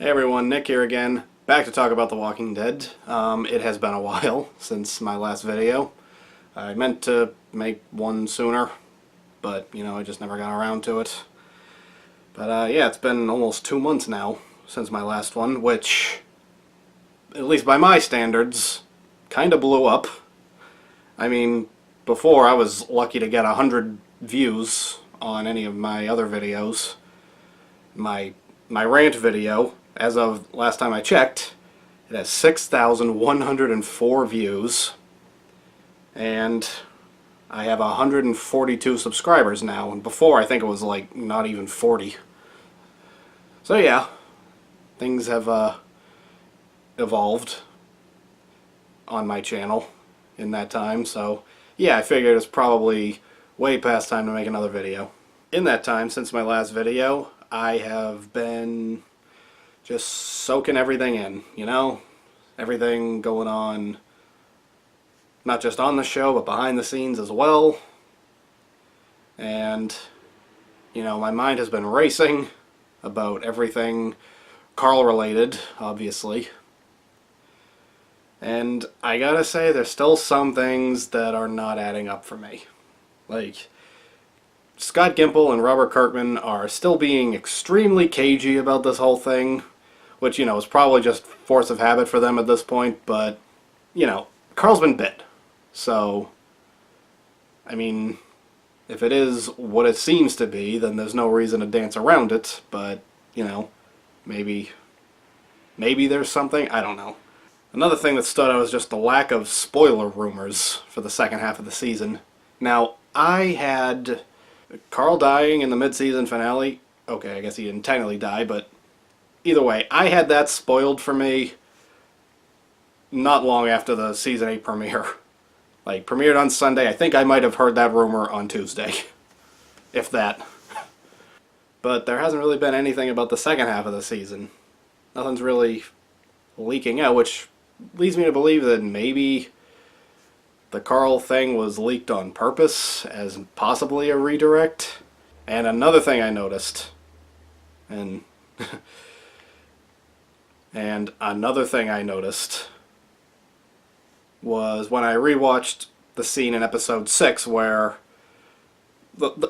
Hey everyone, Nick here again, back to talk about The Walking Dead. It has been a while since my last video. I meant to make one sooner, but I just never got around to it. But yeah, it's been almost 2 months now since my last one, which, at least by my standards, kinda blew up. I mean, before I was lucky to get 100 views on any of my other videos. My rant video, as of last time I checked, it has 6,104 views, and I have 142 subscribers now, and before I think it was like not even 40. So yeah, things have evolved on my channel in that time, so yeah, I figured it's probably way past time to make another video. In that time, since my last video, I have been just soaking everything in, everything going on, not just on the show, but behind the scenes as well. And, my mind has been racing about everything Carl related, obviously. And I gotta say, there's still some things that are not adding up for me. Like, Scott Gimple and Robert Kirkman are still being extremely cagey about this whole thing, which, is probably just force of habit for them at this point, but, Carl's been bit. So, I mean, if it is what it seems to be, then there's no reason to dance around it, but, maybe there's something, I don't know. Another thing that stood out was just the lack of spoiler rumors for the second half of the season. Now, I had Carl dying in the mid-season finale. Okay, I guess he didn't technically die, but either way, I had that spoiled for me not long after the Season 8 premiere. Like, premiered on Sunday. I think I might have heard that rumor on Tuesday. If that. But there hasn't really been anything about the second half of the season. Nothing's really leaking out, which leads me to believe that maybe the Carl thing was leaked on purpose as possibly a redirect. And another thing I noticed, and another thing I noticed was when I rewatched the scene in episode 6 where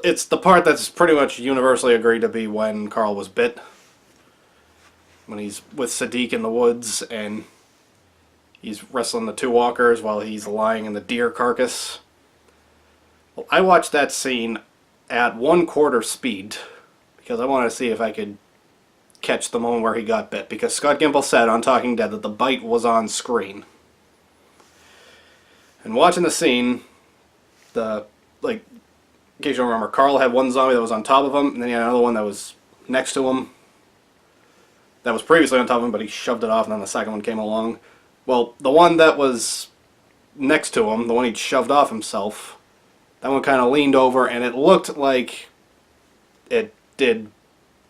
it's the part that's pretty much universally agreed to be when Carl was bit. When he's with Siddiq in the woods and he's wrestling the two walkers while he's lying in the deer carcass. Well, I watched that scene at 1/4 speed because I wanted to see if I could catch the moment where he got bit, because Scott Gimple said on Talking Dead that the bite was on screen. And watching the scene, in case you don't remember, Carl had one zombie that was on top of him, and then he had another one that was next to him that was previously on top of him, but he shoved it off, and then the second one came along. Well, the one that was next to him, the one he'd shoved off himself, that one kind of leaned over, and it looked like it did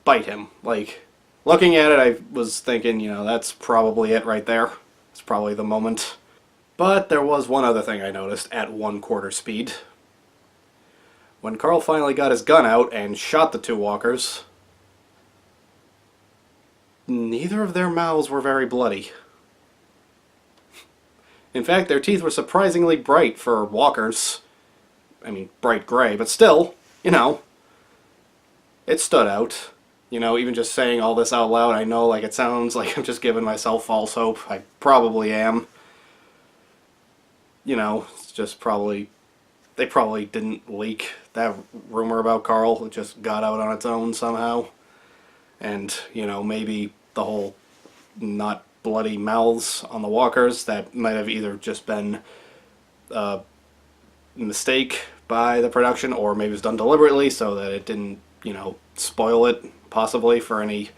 bite him. Like, looking at it, I was thinking, that's probably it right there. It's probably the moment. But there was one other thing I noticed at 1/4 speed. When Carl finally got his gun out and shot the two walkers, neither of their mouths were very bloody. In fact, their teeth were surprisingly bright for walkers. I mean, bright gray, but still, it stood out. Even just saying all this out loud, I know it sounds like I'm just giving myself false hope. I probably am. It's just they probably didn't leak that rumor about Carl. It just got out on its own somehow. And, maybe the whole not bloody mouths on the walkers, that might have either just been a mistake by the production, or maybe it was done deliberately so that it didn't, spoil it, possibly, for any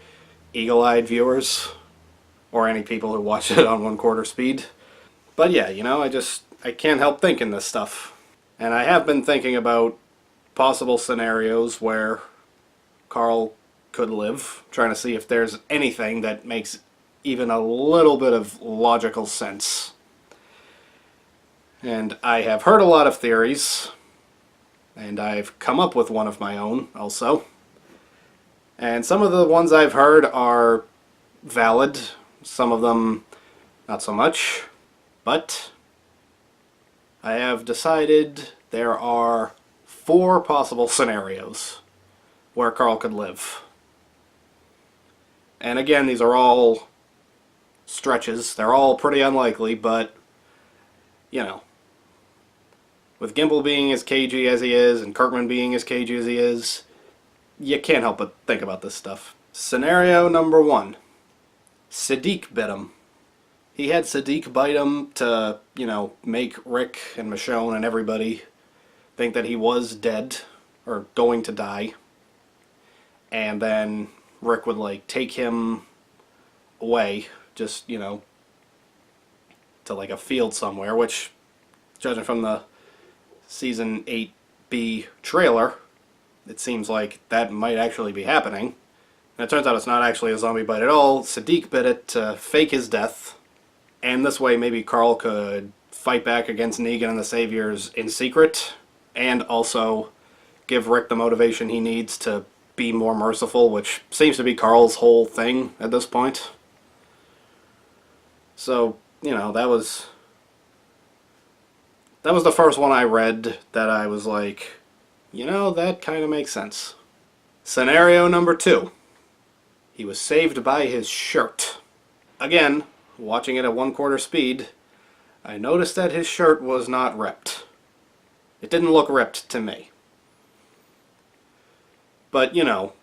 eagle-eyed viewers, or any people who watch it on 1/4 speed. But yeah, I can't help thinking this stuff. And I have been thinking about possible scenarios where Carl could live, trying to see if there's anything that makes even a little bit of logical sense. And I have heard a lot of theories, and I've come up with one of my own also. And some of the ones I've heard are valid, some of them not so much, but I have decided there are 4 possible scenarios where Carl could live. And again, these are all stretches. They're all pretty unlikely, but, you know, with Gimple being as cagey as he is and Kirkman being as cagey as he is, you can't help but think about this stuff. Scenario number 1. Siddiq bit him. He had Siddiq bite him to, you know, make Rick and Michonne and everybody think that he was dead or going to die. And then Rick would, like, take him away, just, you know, to, like, a field somewhere, which, judging from the Season 8B trailer, it seems like that might actually be happening. And it turns out it's not actually a zombie bite at all. Siddiq bit it to fake his death. And this way maybe Carl could fight back against Negan and the Saviors in secret, and also give Rick the motivation he needs to be more merciful, which seems to be Carl's whole thing at this point. So, you know, that was the first one I read that I was like, you know, that kind of makes sense. Scenario number 2. He was saved by his shirt. Again, watching it at 1/4 speed, I noticed that his shirt was not ripped. It didn't look ripped to me. But, you know,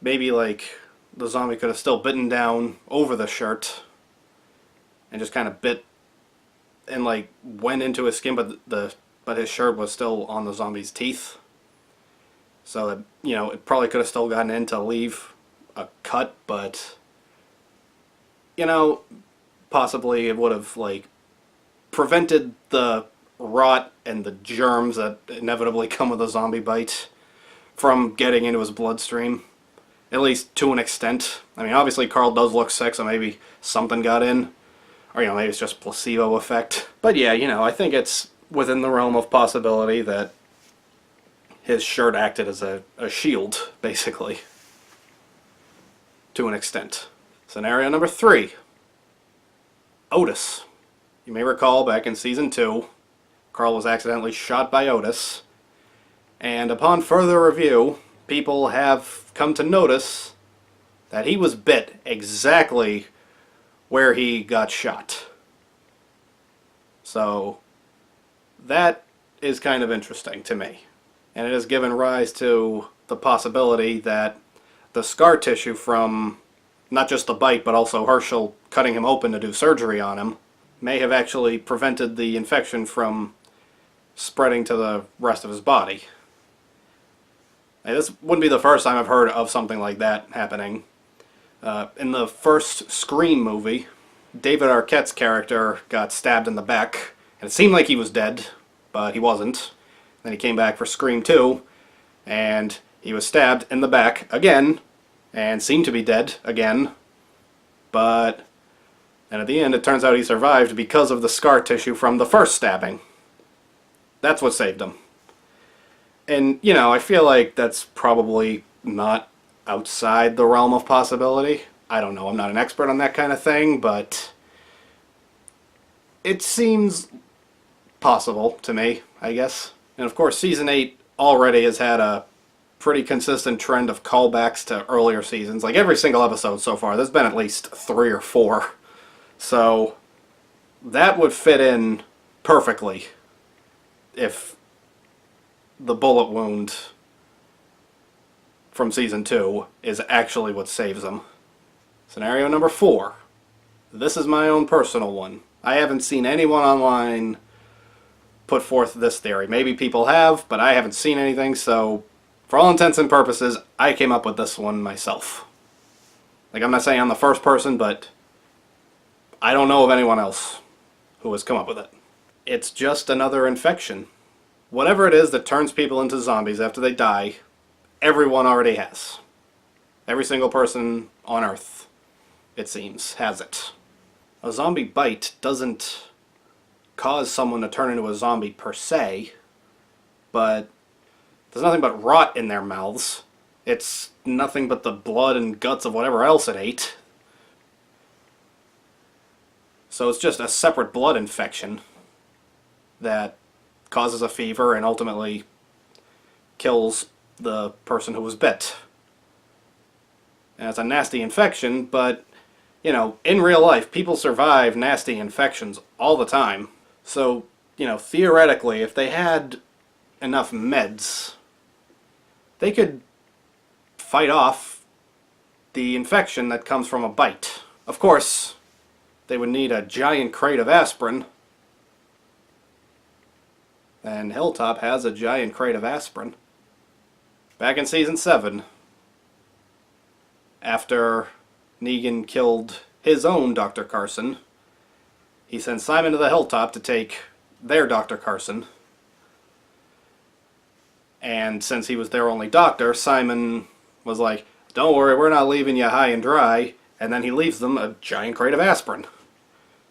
maybe, like, the zombie could have still bitten down over the shirt and just kind of bit and, like, went into his skin, but his shirt was still on the zombie's teeth. So that, you know, it probably could have still gotten in to leave a cut, but, you know, possibly it would have, like, prevented the rot and the germs that inevitably come with a zombie bite from getting into his bloodstream, at least to an extent. I mean, obviously Carl does look sick, so maybe something got in, or, you know, maybe it's just placebo effect. But yeah, you know, I think it's within the realm of possibility that his shirt acted as a shield, basically, to an extent. Scenario number 3. Otis. You may recall back in Season 2, Carl was accidentally shot by Otis, and upon further review, people have come to notice that he was bit exactly where he got shot. So that is kind of interesting to me. And it has given rise to the possibility that the scar tissue from not just the bite, but also Herschel cutting him open to do surgery on him, may have actually prevented the infection from spreading to the rest of his body. Now, this wouldn't be the first time I've heard of something like that happening. In the first Scream movie, David Arquette's character got stabbed in the back, and it seemed like he was dead, but he wasn't. Then he came back for Scream 2, and he was stabbed in the back again, and seemed to be dead again, but and at the end it turns out he survived because of the scar tissue from the first stabbing. That's what saved him. And, you know, I feel like that's probably not outside the realm of possibility. I don't know, I'm not an expert on that kind of thing, but it seems possible to me, I guess. And of course, Season 8 already has had a pretty consistent trend of callbacks to earlier seasons. Like, every single episode so far, there's been at least 3 or 4. So that would fit in perfectly if the bullet wound from Season 2 is actually what saves him. Scenario number 4. This is my own personal one. I haven't seen anyone online put forth this theory. Maybe people have, but I haven't seen anything, so for all intents and purposes, I came up with this one myself. Like, I'm not saying I'm the first person, but I don't know of anyone else who has come up with it. It's just another infection. Whatever it is that turns people into zombies after they die, everyone already has. Every single person on Earth, it seems, has it. A zombie bite doesn't cause someone to turn into a zombie per se, but there's nothing but rot in their mouths. It's nothing but the blood and guts of whatever else it ate. So it's just a separate blood infection that causes a fever and ultimately kills the person who was bit. And it's a nasty infection, but, you know, in real life, people survive nasty infections all the time. So, you know, theoretically, if they had enough meds, they could fight off the infection that comes from a bite. Of course, they would need a giant crate of aspirin. And Hilltop has a giant crate of aspirin. Back in Season 7, after Negan killed his own Dr. Carson, he sent Simon to the Hilltop to take their Dr. Carson. And since he was their only doctor, Simon was like, "Don't worry, we're not leaving you high and dry." And then he leaves them a giant crate of aspirin.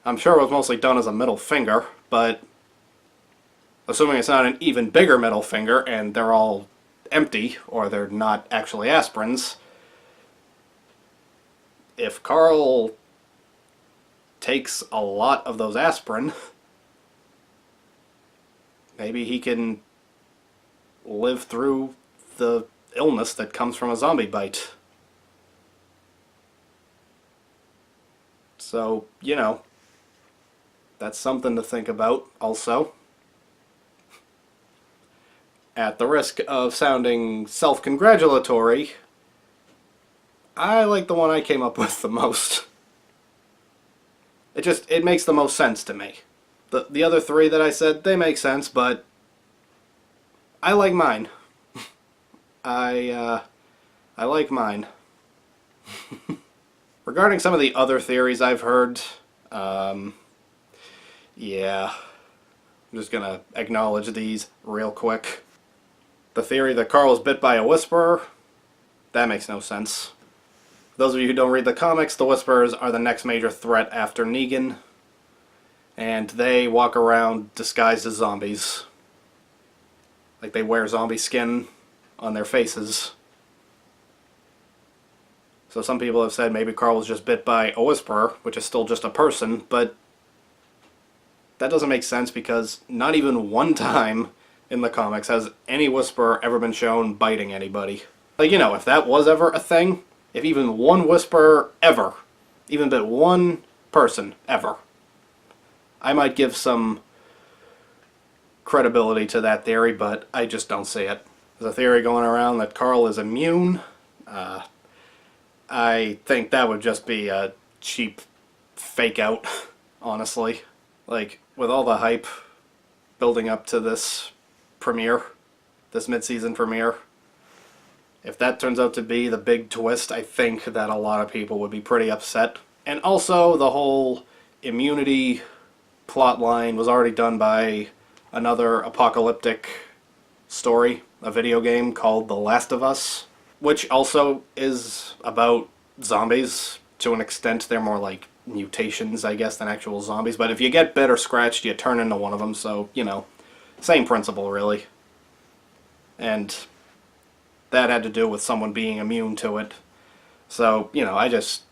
I'm sure it was mostly done as a middle finger, but assuming it's not an even bigger middle finger and they're all empty, or they're not actually aspirins, if Carl takes a lot of those aspirin, maybe he can live through the illness that comes from a zombie bite. So, you know, that's something to think about also. At the risk of sounding self-congratulatory, I like the one I came up with the most. It makes the most sense to me. The other three that I said, they make sense, but I like mine. I like mine. Regarding some of the other theories I've heard, yeah, I'm just gonna acknowledge these real quick. The theory that Carl was bit by a Whisperer, that makes no sense. For those of you who don't read the comics, the Whisperers are the next major threat after Negan, and they walk around disguised as zombies. Like, they wear zombie skin on their faces. So some people have said maybe Carl was just bit by a Whisperer, which is still just a person, but that doesn't make sense because not even one time in the comics has any Whisperer ever been shown biting anybody. Like, you know, if that was ever a thing, if even one Whisperer ever, even bit one person ever, I might give some credibility to that theory, but I just don't see it. There's a theory going around that Carl is immune. I think that would just be a cheap fake out, honestly. Like, with all the hype building up to this premiere, this mid-season premiere, if that turns out to be the big twist, I think that a lot of people would be pretty upset. And also, the whole immunity plotline was already done by another apocalyptic story, a video game called The Last of Us, which also is about zombies. To an extent, they're more like mutations, I guess, than actual zombies. But if you get bit or scratched, you turn into one of them, so, you know, same principle, really. And that had to do with someone being immune to it. So, you know, I think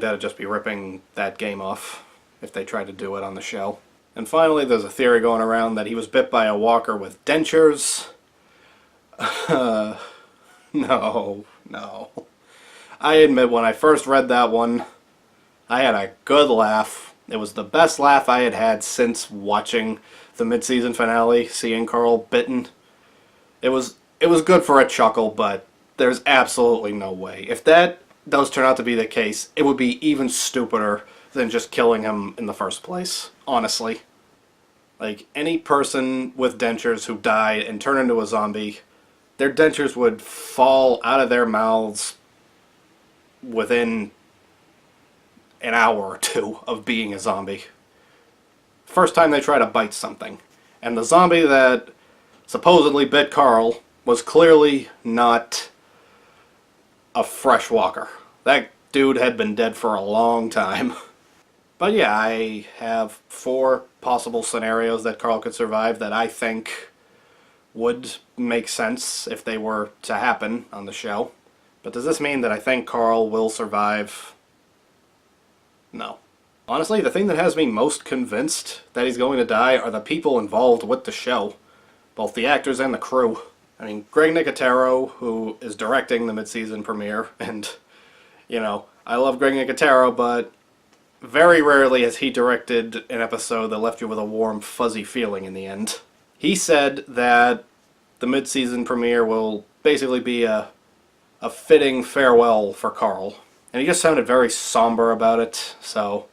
that'd just be ripping that game off if they tried to do it on the show. And finally, there's a theory going around that he was bit by a walker with dentures. No. I admit, when I first read that one, I had a good laugh. It was the best laugh I had had since watching the mid-season finale, seeing Carl bitten. It was good for a chuckle, but there's absolutely no way. If that does turn out to be the case, it would be even stupider than just killing him in the first place, honestly. Like, any person with dentures who died and turned into a zombie, their dentures would fall out of their mouths within an hour or two of being a zombie. First time they try to bite something. And the zombie that supposedly bit Carl was clearly not a fresh walker. That dude had been dead for a long time. But yeah, I have 4 possible scenarios that Carl could survive that I think would make sense if they were to happen on the show. But does this mean that I think Carl will survive? No. Honestly, the thing that has me most convinced that he's going to die are the people involved with the show. Both the actors and the crew. I mean, Greg Nicotero, who is directing the mid-season premiere, and, you know, I love Greg Nicotero, but very rarely has he directed an episode that left you with a warm, fuzzy feeling in the end. He said that the mid-season premiere will basically be a fitting farewell for Carl. And he just sounded very somber about it, so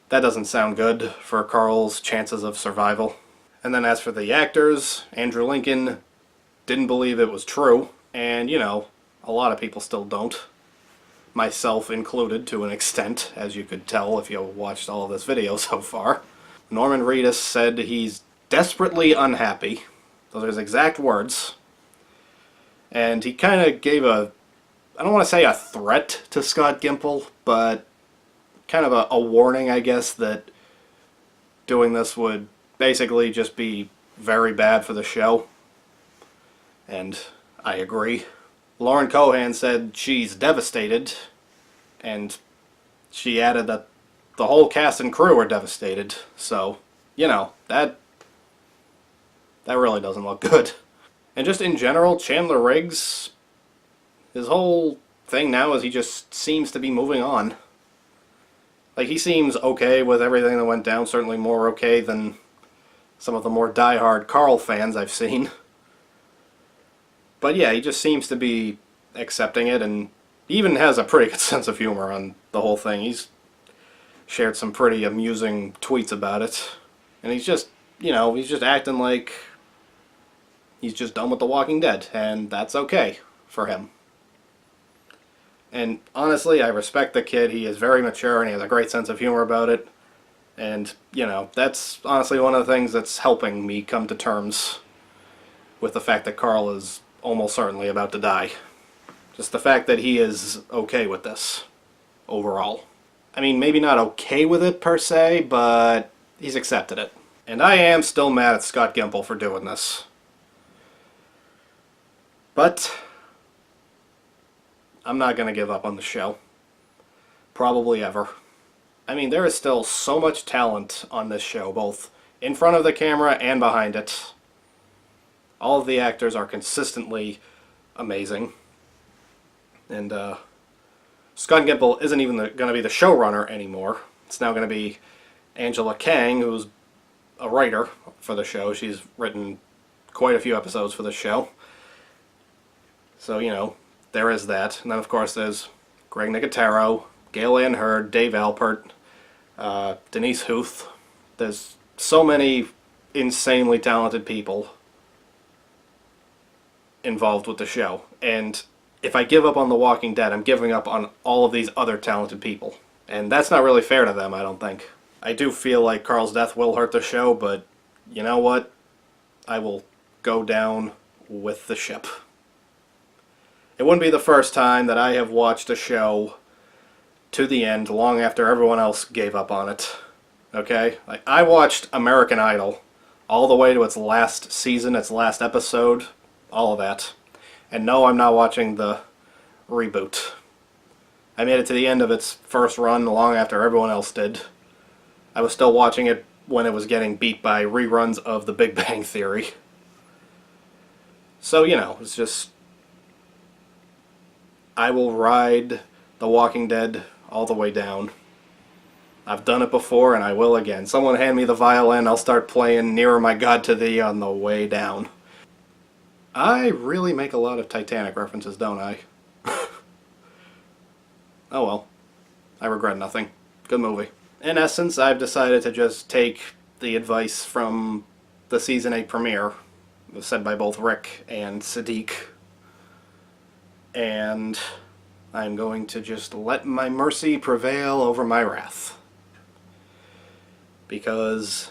that doesn't sound good for Carl's chances of survival. And then as for the actors, Andrew Lincoln didn't believe it was true, and, you know, a lot of people still don't. Myself included, to an extent, as you could tell if you watched all of this video so far. Norman Reedus said he's desperately unhappy. Those are his exact words. And he kind of gave a, I don't want to say a threat to Scott Gimple, but kind of a warning, I guess, that doing this would basically just be very bad for the show. And I agree. Lauren Cohan said she's devastated, and she added that the whole cast and crew are devastated. So, you know, that really doesn't look good. And just in general, Chandler Riggs, his whole thing now is he just seems to be moving on. Like, he seems okay with everything that went down, certainly more okay than some of the more die-hard Carl fans I've seen. But yeah, he just seems to be accepting it, and he even has a pretty good sense of humor on the whole thing. He's shared some pretty amusing tweets about it. And he's just, you know, he's just acting like he's just done with The Walking Dead, and that's okay for him. And honestly, I respect the kid. He is very mature, and he has a great sense of humor about it. And, you know, that's honestly one of the things that's helping me come to terms with the fact that Carl is almost certainly about to die. Just the fact that he is okay with this, overall. I mean, maybe not okay with it per se, but he's accepted it. And I am still mad at Scott Gimple for doing this. But I'm not going to give up on the show. Probably ever. I mean, there is still so much talent on this show, both in front of the camera and behind it. All of the actors are consistently amazing. And Scott Gimple isn't even going to be the showrunner anymore. It's now going to be Angela Kang, who's a writer for the show. She's written quite a few episodes for the show. So, you know, there is that. And then, of course, there's Greg Nicotero, Gail Ann Hurd, Dave Alpert, Denise Huth. There's so many insanely talented people involved with the show. And if I give up on The Walking Dead, I'm giving up on all of these other talented people. And that's not really fair to them, I don't think. I do feel like Carl's death will hurt the show, but you know what? I will go down with the ship. It wouldn't be the first time that I have watched a show to the end long after everyone else gave up on it. Okay? Like, I watched American Idol all the way to its last season, its last episode, all of that. And no, I'm not watching the reboot. I made it to the end of its first run long after everyone else did. I was still watching it when it was getting beat by reruns of The Big Bang Theory. So, you know, it's just, I will ride The Walking Dead all the way down. I've done it before, and I will again. Someone hand me the violin, I'll start playing Nearer My God to Thee on the way down. I really make a lot of Titanic references, don't I? Oh well. I regret nothing. Good movie. In essence, I've decided to just take the advice from the Season 8 premiere, said by both Rick and Siddiq, and I'm going to just let my mercy prevail over my wrath. Because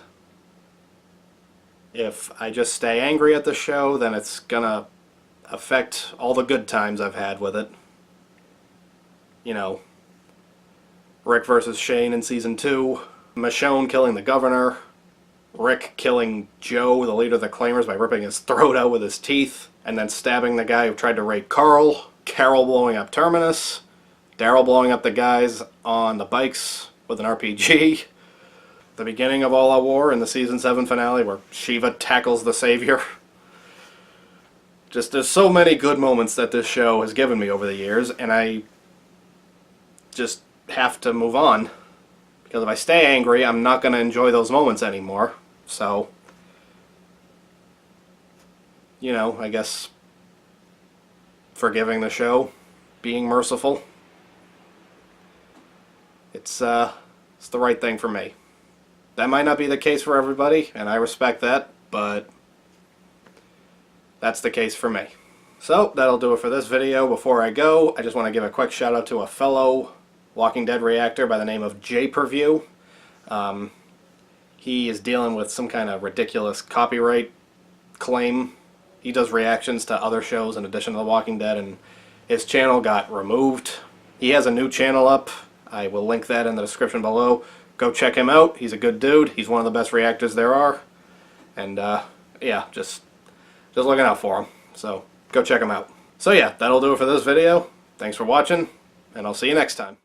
if I just stay angry at the show, then it's gonna affect all the good times I've had with it. You know, Rick versus Shane in Season 2, Michonne killing the governor, Rick killing Joe, the leader of the Claimers, by ripping his throat out with his teeth, and then stabbing the guy who tried to rape Carl, Carol blowing up Terminus, Daryl blowing up the guys on the bikes, with an RPG. The beginning of All Out War in the Season 7 finale where Shiva tackles the Savior. Just, there's so many good moments that this show has given me over the years, and I just have to move on. Because if I stay angry, I'm not going to enjoy those moments anymore. So, you know, I guess forgiving the show, being merciful, it's the right thing for me. That might not be the case for everybody, and I respect that, but that's the case for me. So, that'll do it for this video. Before I go, I just want to give a quick shout out to a fellow Walking Dead reactor by the name of J-Per-View. He is dealing with some kind of ridiculous copyright claim. He does reactions to other shows in addition to The Walking Dead, and his channel got removed. He has a new channel up. I will link that in the description below. Go check him out. He's a good dude. He's one of the best reactors there are. And, yeah, just looking out for him. So, go check him out. So yeah, that'll do it for this video. Thanks for watching, and I'll see you next time.